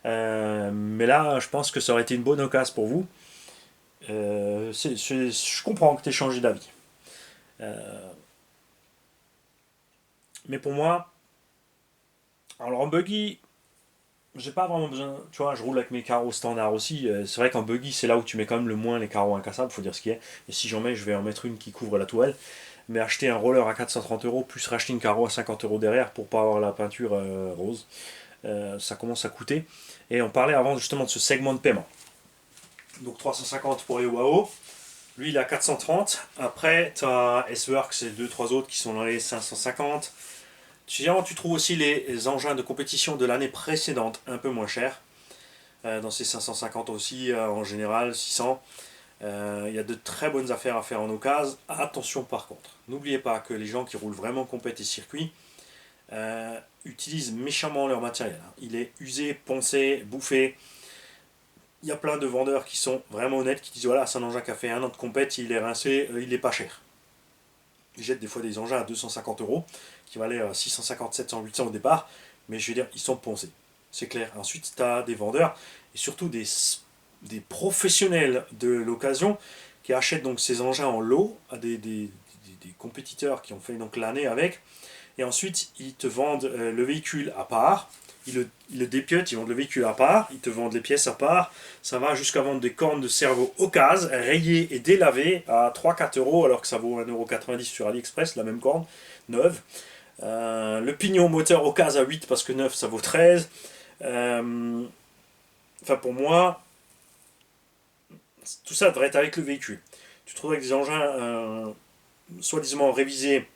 A: Mais là, je pense que ça aurait été une bonne occasion pour vous. Je comprends que tu aies changé d'avis. Mais pour moi, alors en buggy, j'ai pas vraiment besoin. Tu vois, je roule avec mes carreaux standards aussi. C'est vrai qu'en buggy, c'est là où tu mets quand même le moins les carreaux incassables, faut dire ce qui est. Et si j'en mets, je vais en mettre une qui couvre la toile. Mais acheter un roller à 430 euros, plus racheter une carreau à 50 euros derrière pour pas avoir la peinture rose, ça commence à coûter. Et on parlait avant justement de ce segment de paiement. Donc 350 pour les WAO. Lui, il est à 430. Après, tu as S-Works et 2-3 autres qui sont dans les 550. Généralement, tu trouves aussi les engins de compétition de l'année précédente un peu moins chers. Dans ces 550 aussi, en général, 600. Il y a de très bonnes affaires à faire en occasion. Attention par contre, n'oubliez pas que les gens qui roulent vraiment compète et circuit utilisent méchamment leur matériel. Il est usé, poncé, bouffé. Il y a plein de vendeurs qui sont vraiment honnêtes, qui disent voilà, c'est un engin qui a fait un an de compète, il est rincé, il est pas cher. Ils jettent des fois des engins à 250 euros, qui valaient 650, 700, 800 au départ, mais je veux dire, ils sont poncés. C'est clair. Ensuite, tu as des vendeurs, et surtout des professionnels de l'occasion, qui achètent donc ces engins en lot à des compétiteurs qui ont fait donc l'année avec, et ensuite ils te vendent le véhicule à part, ils le dépiotent, ils vendent le véhicule à part, ils te vendent les pièces à part, ça va jusqu'à vendre des cornes de cerveau occasion, rayées et délavées à 3-4 euros, alors que ça vaut 1,90 € sur AliExpress, la même corne, neuve. Le pignon moteur occasion à 8 parce que neuf ça vaut 13. Enfin pour moi, tout ça devrait être avec le véhicule. Tu trouves avec des engins soi-disant révisés.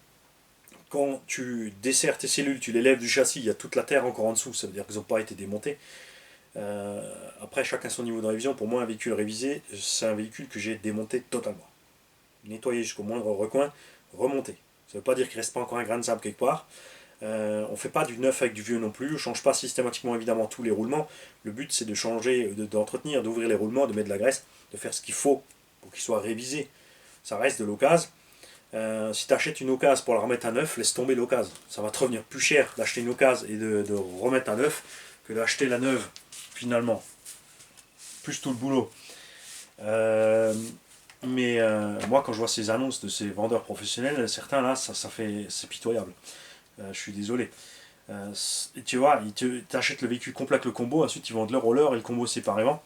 A: Quand tu desserres tes cellules, tu les lèves du châssis, il y a toute la terre encore en dessous, ça veut dire qu'ils n'ont pas été démontés. Après, chacun son niveau de révision. Pour moi, un véhicule révisé, c'est un véhicule que j'ai démonté totalement. Nettoyé jusqu'au moindre recoin, remonté. Ça ne veut pas dire qu'il ne reste pas encore un grain de sable quelque part. On ne fait pas du neuf avec du vieux non plus. On ne change pas systématiquement évidemment tous les roulements. Le but c'est de changer, d'entretenir, d'ouvrir les roulements, de mettre de la graisse, de faire ce qu'il faut pour qu'ils soient révisés. Ça reste de l'occasion. Si tu achètes une occasion pour la remettre à neuf, laisse tomber l'occasion. Ça va te revenir plus cher d'acheter une occasion et de remettre à neuf que d'acheter la neuve finalement. Plus tout le boulot. Mais moi, quand je vois ces annonces de ces vendeurs professionnels, certains là, c'est pitoyable. Je suis désolé. Et tu vois, t'achètent le véhicule complet avec le combo, ensuite ils vendent le roller et le combo séparément.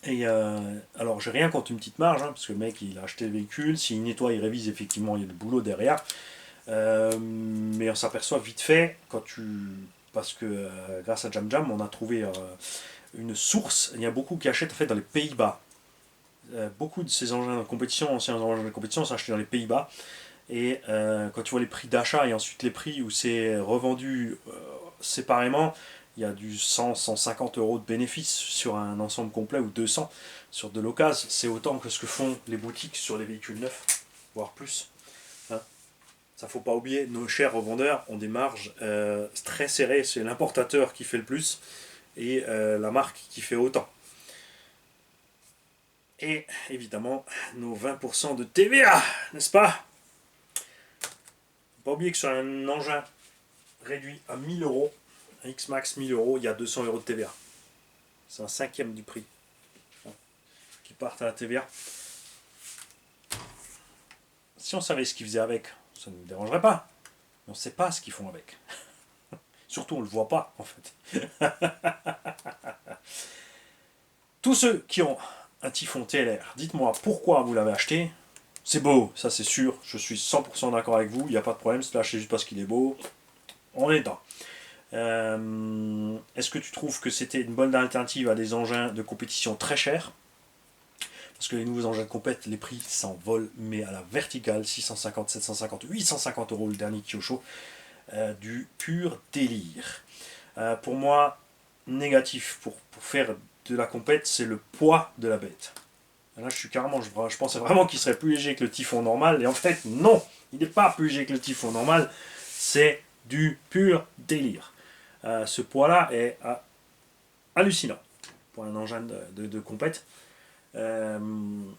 A: Et alors, j'ai rien contre une petite marge, hein, parce que le mec il a acheté le véhicule, s'il nettoie, il révise, effectivement, il y a du boulot derrière. Mais on s'aperçoit vite fait, parce que grâce à Jam Jam, on a trouvé une source. Il y a beaucoup qui achètent en fait dans les Pays-Bas. Beaucoup de ces engins de compétition, anciens engins de compétition, sont achetés dans les Pays-Bas. Et quand tu vois les prix d'achat et ensuite les prix où c'est revendu séparément, il y a du 100-150 euros de bénéfice sur un ensemble complet ou 200 sur de l'occasion. C'est autant que ce que font les boutiques sur les véhicules neufs, voire plus. Hein. Ça faut pas oublier, nos chers revendeurs ont des marges très serrées. C'est l'importateur qui fait le plus et la marque qui fait autant. Et évidemment, nos 20% de TVA, n'est-ce pas? Faut pas oublier que sur un engin réduit à 1000 euros, un X-Max 1000 euros, il y a 200 euros de TVA. C'est un cinquième du prix qui partent à la TVA. Si on savait ce qu'ils faisaient avec, ça ne nous dérangerait pas. Mais on ne sait pas ce qu'ils font avec. Surtout, on ne le voit pas, en fait. Tous ceux qui ont un Typhon TLR, dites-moi pourquoi vous l'avez acheté. C'est beau, ça c'est sûr, je suis 100% d'accord avec vous, il n'y a pas de problème, c'est lâché juste parce qu'il est beau. On est dedans. Est-ce que tu trouves que c'était une bonne alternative à des engins de compétition très chers? Parce que les nouveaux engins de compète, les prix s'envolent, mais à la verticale, 650, 750, 850 euros le dernier Kyosho, du pur délire. Pour moi, négatif pour faire de la compète, c'est le poids de la bête. Là, je pensais vraiment qu'il serait plus léger que le Typhon normal, et en fait, non, il n'est pas plus léger que le Typhon normal, c'est du pur délire. Ce poids-là est hallucinant pour un engin de compète. Moi,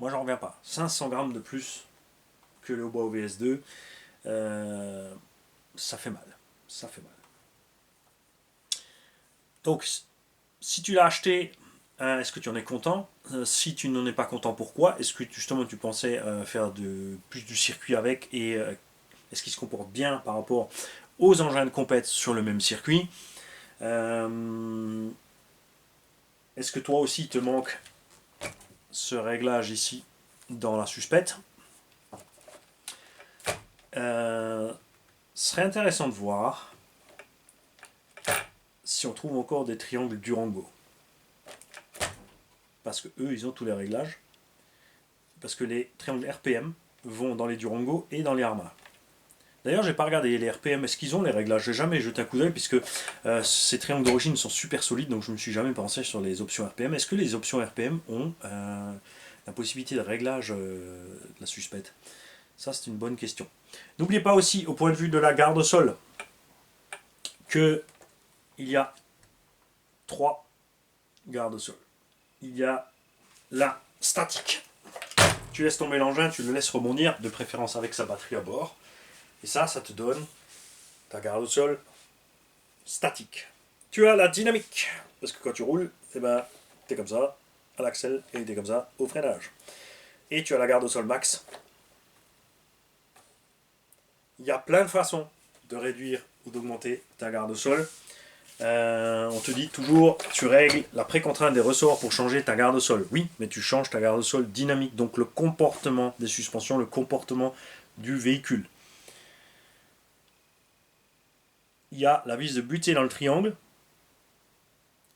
A: j'en reviens pas. 500 grammes de plus que le Hobo VS2, ça fait mal. Ça fait mal. Donc, si tu l'as acheté, est-ce que tu en es content? Si tu n'en es pas content, pourquoi? Est-ce que justement tu pensais faire plus du circuit avec et est-ce qu'il se comporte bien par rapport aux engins de compète sur le même circuit? Est-ce que toi aussi il te manque ce réglage ici dans la suspette? Ce serait intéressant de voir si on trouve encore des triangles Durango. Parce que eux, ils ont tous les réglages. Parce que les triangles RPM vont dans les Durango et dans les Arma. D'ailleurs, j'ai pas regardé les RPM, est-ce qu'ils ont les réglages? J'ai jamais jeté un coup d'œil puisque ces triangles d'origine sont super solides, donc je me suis jamais pensé sur les options RPM. Est-ce que les options RPM ont la possibilité de réglage de la suspette? Ça, c'est une bonne question. N'oubliez pas aussi, au point de vue de la garde-sol, qu'il y a 3 garde-sol. Il y a la statique. Tu laisses tomber l'engin, tu le laisses rebondir, de préférence avec sa batterie à bord. Et ça te donne ta garde-sol statique. Tu as la dynamique, parce que quand tu roules, eh ben, t'es comme ça à l'axel et t'es comme ça au freinage. Et tu as la garde-sol max. Il y a plein de façons de réduire ou d'augmenter ta garde-sol. On te dit toujours, tu règles la précontrainte des ressorts pour changer ta garde-sol. Oui, mais tu changes ta garde-sol dynamique, donc le comportement des suspensions, le comportement du véhicule. Il y a la vis de butée dans le triangle.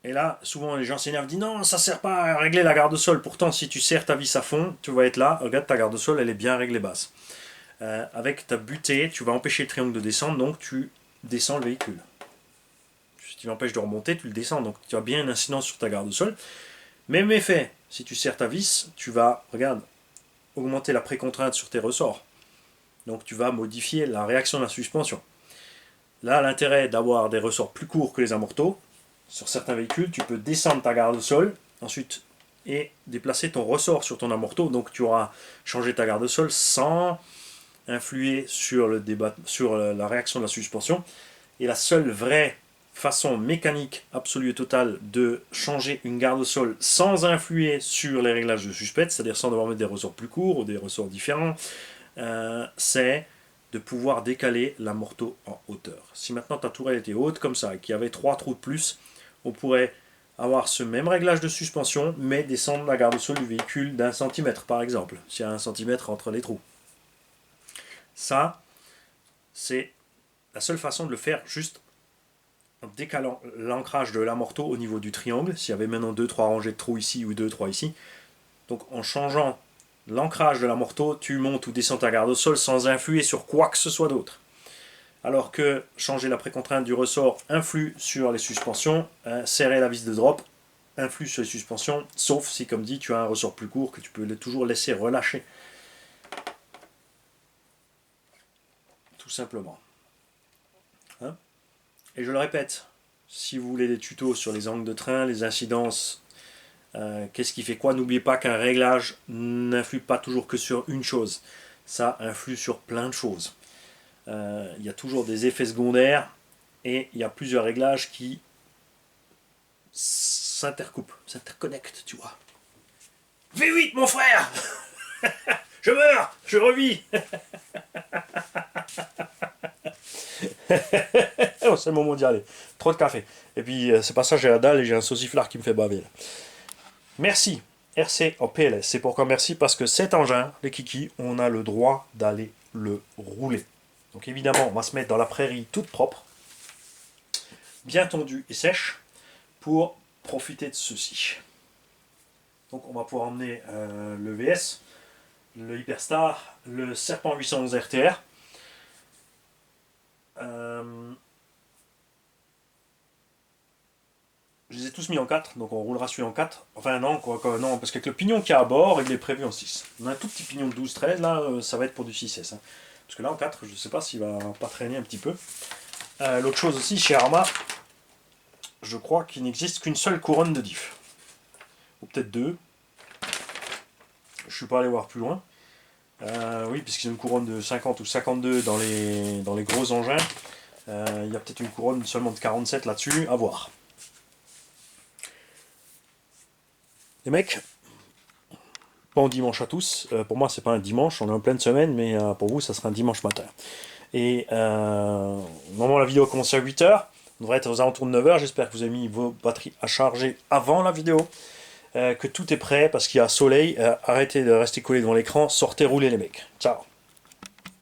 A: Et là, souvent les gens s'énervent, disent non, ça ne sert pas à régler la garde-sol. Pourtant, si tu serres ta vis à fond, tu vas être là. Regarde, ta garde-sol, elle est bien réglée basse. Avec ta butée, tu vas empêcher le triangle de descendre, donc tu descends le véhicule. Si tu l'empêches de remonter, tu le descends. Donc tu as bien une incidence sur ta garde-sol. Même effet, si tu serres ta vis, tu vas, regarde, augmenter la précontrainte sur tes ressorts. Donc tu vas modifier la réaction de la suspension. Là, l'intérêt d'avoir des ressorts plus courts que les amortos, sur certains véhicules, tu peux descendre ta garde-sol, ensuite, et déplacer ton ressort sur ton amorto. Donc tu auras changé ta garde-sol sans influer sur la réaction de la suspension. Et la seule vraie façon mécanique absolue et totale de changer une garde au sol sans influer sur les réglages de suspect, c'est-à-dire sans devoir mettre des ressorts plus courts ou des ressorts différents, c'est de pouvoir décaler l'amorto en hauteur. Si maintenant ta tourelle était haute comme ça et qu'il y avait 3 trous de plus, on pourrait avoir ce même réglage de suspension, mais descendre la garde au sol du véhicule d'1 centimètre par exemple, s'il y a 1 centimètre entre les trous. Ça, c'est la seule façon de le faire, juste en décalant l'ancrage de l'amorto au niveau du triangle. S'il y avait maintenant 2-3 rangées de trous ici ou 2-3 ici, donc en changeant l'ancrage de l'amorto, tu montes ou descends ta garde au sol sans influer sur quoi que ce soit d'autre. Alors que changer la précontrainte du ressort influe sur les suspensions, serrer la vis de drop influe sur les suspensions, sauf si, comme dit, tu as un ressort plus court que tu peux toujours laisser relâcher. Tout simplement. Hein? Et je le répète, si vous voulez des tutos sur les angles de train, les incidences, qu'est-ce qui fait quoi, n'oubliez pas qu'un réglage n'influe pas toujours que sur une chose. Ça influe sur plein de choses. Il y a toujours des effets secondaires et il y a plusieurs réglages qui s'intercoupent, s'interconnectent, tu vois. V8 mon frère. Je meurs, je revis. Oh, c'est le moment d'y aller. Trop de café. Et puis c'est pas ça, j'ai la dalle et j'ai un sauciflard qui me fait baver là. Merci RC en PLS. C'est pourquoi merci, parce que cet engin, les kikis, on a le droit d'aller le rouler. Donc évidemment, on va se mettre dans la prairie toute propre, bien tondue et sèche, pour profiter de ceci. Donc on va pouvoir emmener le VS, le Hyperstar, le Serpent 811 RTR. Je les ai tous mis en 4, donc on roulera celui en 4. Enfin non, non, parce qu'avec le pignon qu'il y a à bord, il est prévu en 6. On a un tout petit pignon de 12-13, là, ça va être pour du 6S. Hein. Parce que là en 4, je ne sais pas s'il va pas traîner un petit peu. L'autre chose aussi, chez Arma, je crois qu'il n'existe qu'une seule couronne de diff. Ou peut-être 2. Je ne suis pas allé voir plus loin. Oui, puisqu'il y a une couronne de 50 ou 52 dans les gros engins. Il y a peut-être une couronne seulement de 47 là-dessus, à voir. Les mecs, bon dimanche à tous. Pour moi, c'est pas un dimanche, on est en pleine semaine, mais pour vous, ça sera un dimanche matin. Et normalement, la vidéo commence à 8h. On devrait être aux alentours de 9h. J'espère que vous avez mis vos batteries à charger avant la vidéo. Que tout est prêt parce qu'il y a soleil. Arrêtez de rester collé devant l'écran. Sortez rouler, les mecs. Ciao.